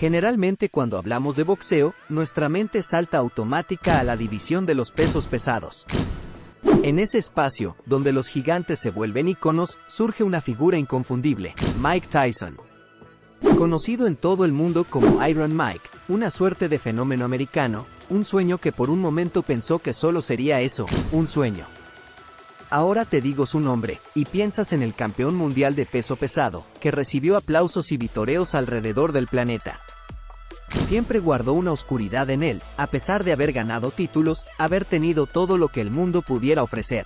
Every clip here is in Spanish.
Generalmente cuando hablamos de boxeo, nuestra mente salta automática a la división de los pesos pesados. En ese espacio, donde los gigantes se vuelven íconos, surge una figura inconfundible, Mike Tyson. Conocido en todo el mundo como Iron Mike, una suerte de fenómeno americano, un sueño que por un momento pensó que solo sería eso, un sueño. Ahora te digo su nombre, y piensas en el campeón mundial de peso pesado, que recibió aplausos y vitoreos alrededor del planeta. Siempre guardó una oscuridad en él, a pesar de haber ganado títulos, haber tenido todo lo que el mundo pudiera ofrecer.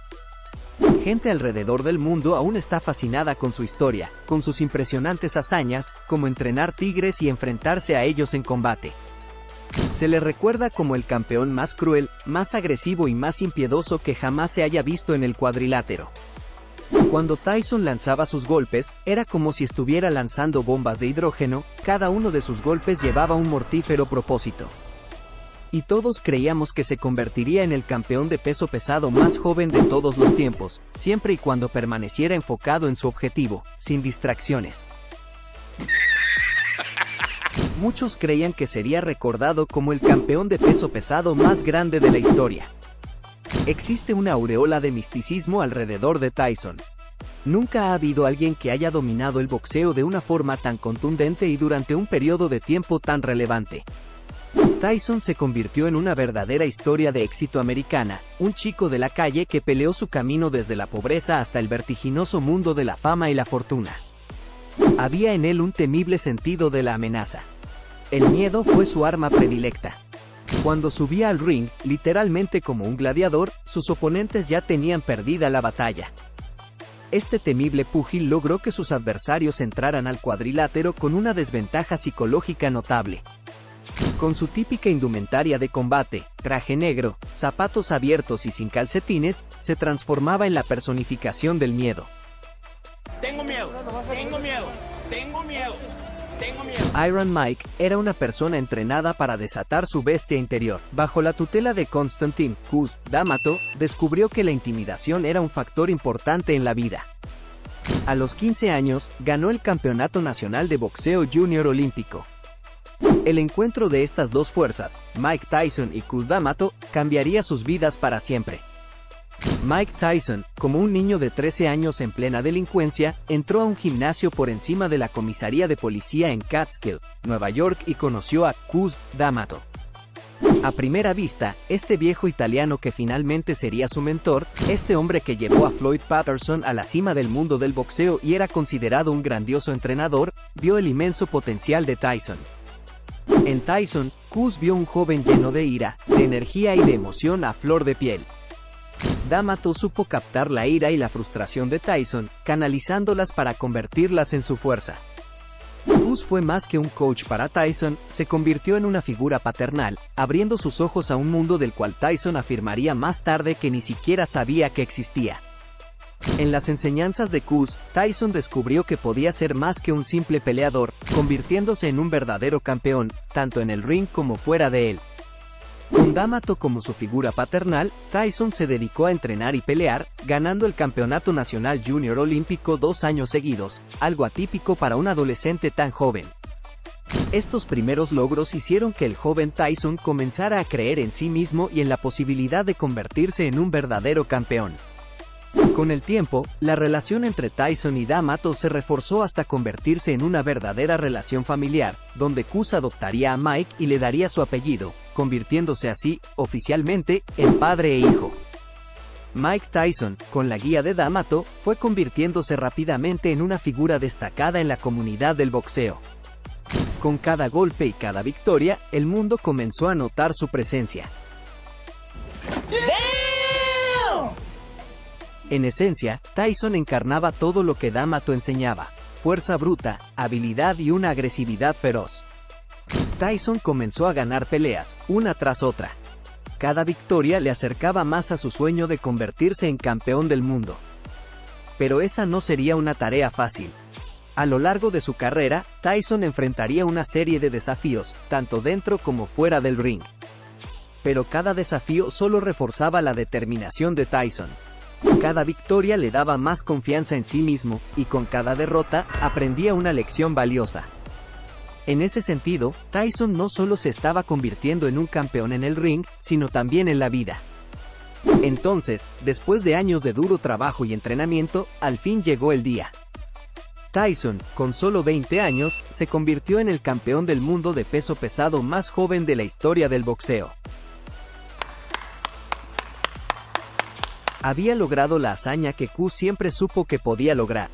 Gente alrededor del mundo aún está fascinada con su historia, con sus impresionantes hazañas, como entrenar tigres y enfrentarse a ellos en combate. Se le recuerda como el campeón más cruel, más agresivo y más impiedoso que jamás se haya visto en el cuadrilátero. Cuando Tyson lanzaba sus golpes, era como si estuviera lanzando bombas de hidrógeno, cada uno de sus golpes llevaba un mortífero propósito. Y todos creíamos que se convertiría en el campeón de peso pesado más joven de todos los tiempos, siempre y cuando permaneciera enfocado en su objetivo, sin distracciones. Muchos creían que sería recordado como el campeón de peso pesado más grande de la historia. Existe una aureola de misticismo alrededor de Tyson. Nunca ha habido alguien que haya dominado el boxeo de una forma tan contundente y durante un periodo de tiempo tan relevante. Tyson se convirtió en una verdadera historia de éxito americana, un chico de la calle que peleó su camino desde la pobreza hasta el vertiginoso mundo de la fama y la fortuna. Había en él un temible sentido de la amenaza. El miedo fue su arma predilecta. Cuando subía al ring, literalmente como un gladiador, sus oponentes ya tenían perdida la batalla. Este temible púgil logró que sus adversarios entraran al cuadrilátero con una desventaja psicológica notable. Con su típica indumentaria de combate, traje negro, zapatos abiertos y sin calcetines, se transformaba en la personificación del miedo. Tengo miedo, tengo miedo, tengo miedo, tengo miedo. Iron Mike era una persona entrenada para desatar su bestia interior. Bajo la tutela de Konstantin Kuz D'Amato, descubrió que la intimidación era un factor importante en la vida. A los 15 años, ganó el Campeonato Nacional de Boxeo Junior Olímpico. El encuentro de estas dos fuerzas, Mike Tyson y Kuz D'Amato, cambiaría sus vidas para siempre. Mike Tyson, como un niño de 13 años en plena delincuencia, entró a un gimnasio por encima de la comisaría de policía en Catskill, Nueva York y conoció a Kuz D'Amato. A primera vista, este viejo italiano que finalmente sería su mentor, este hombre que llevó a Floyd Patterson a la cima del mundo del boxeo y era considerado un grandioso entrenador, vio el inmenso potencial de Tyson. En Tyson, Kuz vio un joven lleno de ira, de energía y de emoción a flor de piel. D'Amato supo captar la ira y la frustración de Tyson, canalizándolas para convertirlas en su fuerza. Kuz fue más que un coach para Tyson, se convirtió en una figura paternal, abriendo sus ojos a un mundo del cual Tyson afirmaría más tarde que ni siquiera sabía que existía. En las enseñanzas de Kuz, Tyson descubrió que podía ser más que un simple peleador, convirtiéndose en un verdadero campeón, tanto en el ring como fuera de él. Con D'Amato como su figura paternal, Tyson se dedicó a entrenar y pelear, ganando el Campeonato Nacional Junior Olímpico 2 años seguidos, algo atípico para un adolescente tan joven. Estos primeros logros hicieron que el joven Tyson comenzara a creer en sí mismo y en la posibilidad de convertirse en un verdadero campeón. Con el tiempo, la relación entre Tyson y D'Amato se reforzó hasta convertirse en una verdadera relación familiar, donde Kuz adoptaría a Mike y le daría su apellido, convirtiéndose así, oficialmente, en padre e hijo. Mike Tyson, con la guía de D'Amato, fue convirtiéndose rápidamente en una figura destacada en la comunidad del boxeo. Con cada golpe y cada victoria, el mundo comenzó a notar su presencia. En esencia, Tyson encarnaba todo lo que D'Amato enseñaba: fuerza bruta, habilidad y una agresividad feroz. Tyson comenzó a ganar peleas, una tras otra. Cada victoria le acercaba más a su sueño de convertirse en campeón del mundo. Pero esa no sería una tarea fácil. A lo largo de su carrera, Tyson enfrentaría una serie de desafíos, tanto dentro como fuera del ring. Pero cada desafío solo reforzaba la determinación de Tyson. Cada victoria le daba más confianza en sí mismo, y con cada derrota, aprendía una lección valiosa. En ese sentido, Tyson no solo se estaba convirtiendo en un campeón en el ring, sino también en la vida. Entonces, después de años de duro trabajo y entrenamiento, al fin llegó el día. Tyson, con solo 20 años, se convirtió en el campeón del mundo de peso pesado más joven de la historia del boxeo. Había logrado la hazaña que Q siempre supo que podía lograr.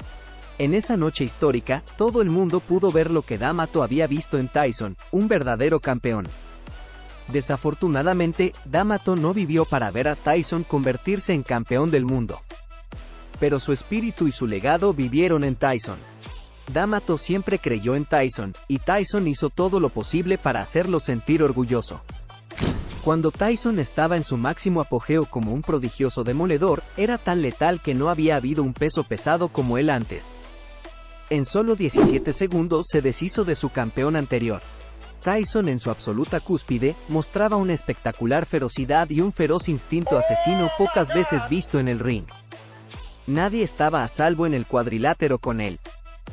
En esa noche histórica, todo el mundo pudo ver lo que D'Amato había visto en Tyson, un verdadero campeón. Desafortunadamente, D'Amato no vivió para ver a Tyson convertirse en campeón del mundo. Pero su espíritu y su legado vivieron en Tyson. D'Amato siempre creyó en Tyson, y Tyson hizo todo lo posible para hacerlo sentir orgulloso. Cuando Tyson estaba en su máximo apogeo como un prodigioso demoledor, era tan letal que no había habido un peso pesado como él antes. En solo 17 segundos se deshizo de su campeón anterior. Tyson, en su absoluta cúspide, mostraba una espectacular ferocidad y un feroz instinto asesino pocas veces visto en el ring. Nadie estaba a salvo en el cuadrilátero con él.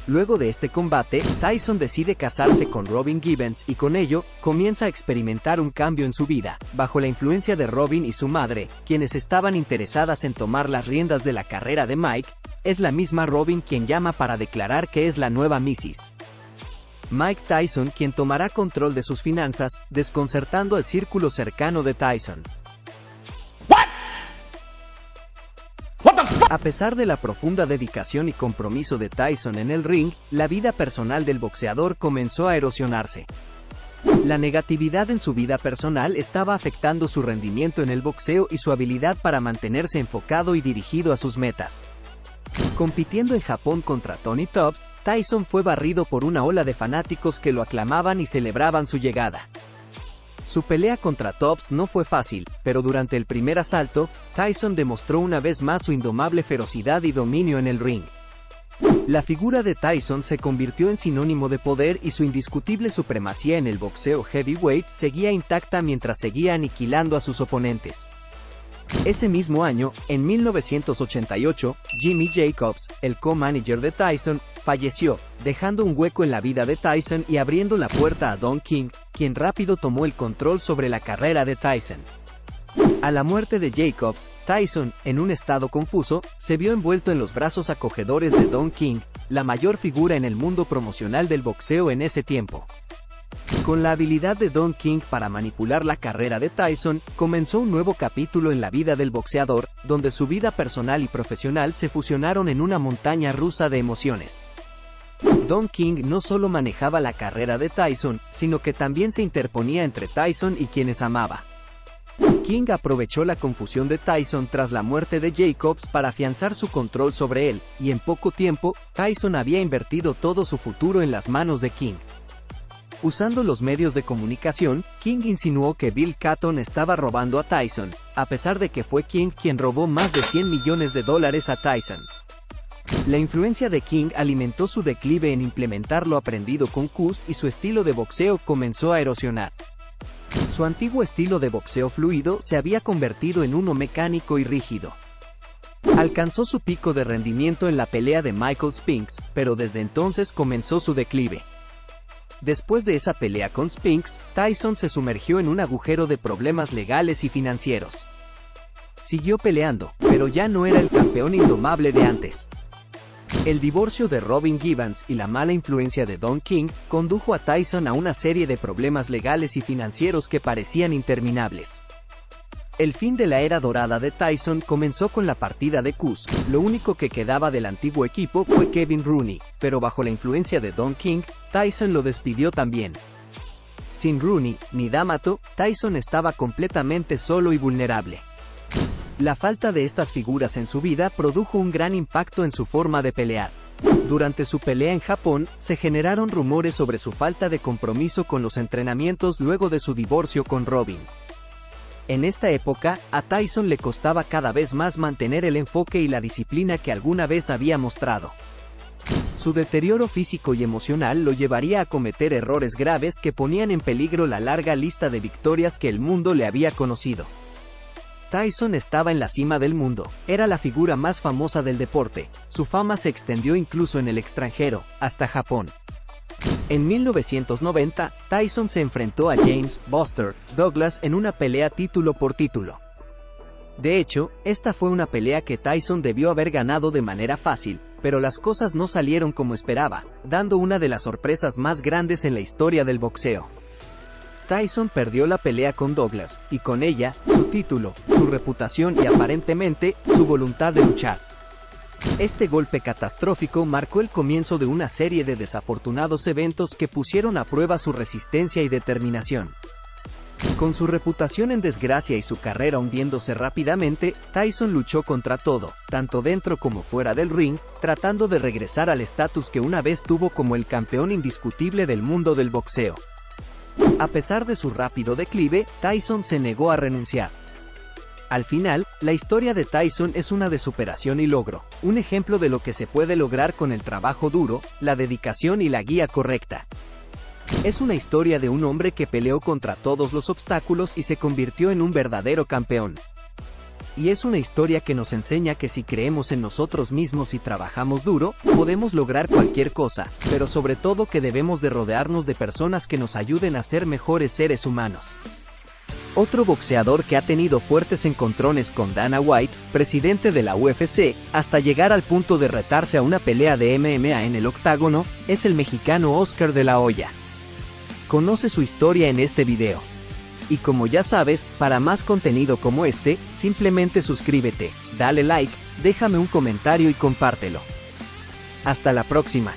Luego de este combate, Tyson decide casarse con Robin Givens y con ello, comienza a experimentar un cambio en su vida, bajo la influencia de Robin y su madre, quienes estaban interesadas en tomar las riendas de la carrera de Mike. Es la misma Robin quien llama para declarar que es la nueva Mrs. Mike Tyson quien tomará control de sus finanzas, desconcertando al círculo cercano de Tyson. A pesar de la profunda dedicación y compromiso de Tyson en el ring, la vida personal del boxeador comenzó a erosionarse. La negatividad en su vida personal estaba afectando su rendimiento en el boxeo y su habilidad para mantenerse enfocado y dirigido a sus metas. Compitiendo en Japón contra Tony Tubbs, Tyson fue barrido por una ola de fanáticos que lo aclamaban y celebraban su llegada. Su pelea contra Tubbs no fue fácil, pero durante el primer asalto, Tyson demostró una vez más su indomable ferocidad y dominio en el ring. La figura de Tyson se convirtió en sinónimo de poder y su indiscutible supremacía en el boxeo heavyweight seguía intacta mientras seguía aniquilando a sus oponentes. Ese mismo año, en 1988, Jimmy Jacobs, el co-manager de Tyson, falleció, dejando un hueco en la vida de Tyson y abriendo la puerta a Don King, quien rápido tomó el control sobre la carrera de Tyson. A la muerte de Jacobs, Tyson, en un estado confuso, se vio envuelto en los brazos acogedores de Don King, la mayor figura en el mundo promocional del boxeo en ese tiempo. Con la habilidad de Don King para manipular la carrera de Tyson, comenzó un nuevo capítulo en la vida del boxeador, donde su vida personal y profesional se fusionaron en una montaña rusa de emociones. Don King no solo manejaba la carrera de Tyson, sino que también se interponía entre Tyson y quienes amaba. King aprovechó la confusión de Tyson tras la muerte de Jacobs para afianzar su control sobre él, y en poco tiempo, Tyson había invertido todo su futuro en las manos de King. Usando los medios de comunicación, King insinuó que Bill Catton estaba robando a Tyson, a pesar de que fue King quien robó más de $100 millones a Tyson. La influencia de King alimentó su declive en implementar lo aprendido con Cus y su estilo de boxeo comenzó a erosionar. Su antiguo estilo de boxeo fluido se había convertido en uno mecánico y rígido. Alcanzó su pico de rendimiento en la pelea de Michael Spinks, pero desde entonces comenzó su declive. Después de esa pelea con Spinks, Tyson se sumergió en un agujero de problemas legales y financieros. Siguió peleando, pero ya no era el campeón indomable de antes. El divorcio de Robin Givens y la mala influencia de Don King condujo a Tyson a una serie de problemas legales y financieros que parecían interminables. El fin de la era dorada de Tyson comenzó con la partida de Cus. Lo único que quedaba del antiguo equipo fue Kevin Rooney, pero bajo la influencia de Don King, Tyson lo despidió también. Sin Rooney ni D'Amato, Tyson estaba completamente solo y vulnerable. La falta de estas figuras en su vida produjo un gran impacto en su forma de pelear. Durante su pelea en Japón, se generaron rumores sobre su falta de compromiso con los entrenamientos luego de su divorcio con Robin. En esta época, a Tyson le costaba cada vez más mantener el enfoque y la disciplina que alguna vez había mostrado. Su deterioro físico y emocional lo llevaría a cometer errores graves que ponían en peligro la larga lista de victorias que el mundo le había conocido. Tyson estaba en la cima del mundo, era la figura más famosa del deporte, su fama se extendió incluso en el extranjero, hasta Japón. En 1990, Tyson se enfrentó a James "Buster" Douglas en una pelea título por título. De hecho, esta fue una pelea que Tyson debió haber ganado de manera fácil, pero las cosas no salieron como esperaba, dando una de las sorpresas más grandes en la historia del boxeo. Tyson perdió la pelea con Douglas, y con ella, su título, su reputación y aparentemente, su voluntad de luchar. Este golpe catastrófico marcó el comienzo de una serie de desafortunados eventos que pusieron a prueba su resistencia y determinación. Con su reputación en desgracia y su carrera hundiéndose rápidamente, Tyson luchó contra todo, tanto dentro como fuera del ring, tratando de regresar al estatus que una vez tuvo como el campeón indiscutible del mundo del boxeo. A pesar de su rápido declive, Tyson se negó a renunciar. Al final, la historia de Tyson es una de superación y logro, un ejemplo de lo que se puede lograr con el trabajo duro, la dedicación y la guía correcta. Es una historia de un hombre que peleó contra todos los obstáculos y se convirtió en un verdadero campeón. Y es una historia que nos enseña que si creemos en nosotros mismos y trabajamos duro, podemos lograr cualquier cosa, pero sobre todo que debemos de rodearnos de personas que nos ayuden a ser mejores seres humanos. Otro boxeador que ha tenido fuertes encontrones con Dana White, presidente de la UFC, hasta llegar al punto de retarse a una pelea de MMA en el octágono, es el mexicano Oscar de la Hoya. Conoce su historia en este video. Y como ya sabes, para más contenido como este, simplemente suscríbete, dale like, déjame un comentario y compártelo. Hasta la próxima.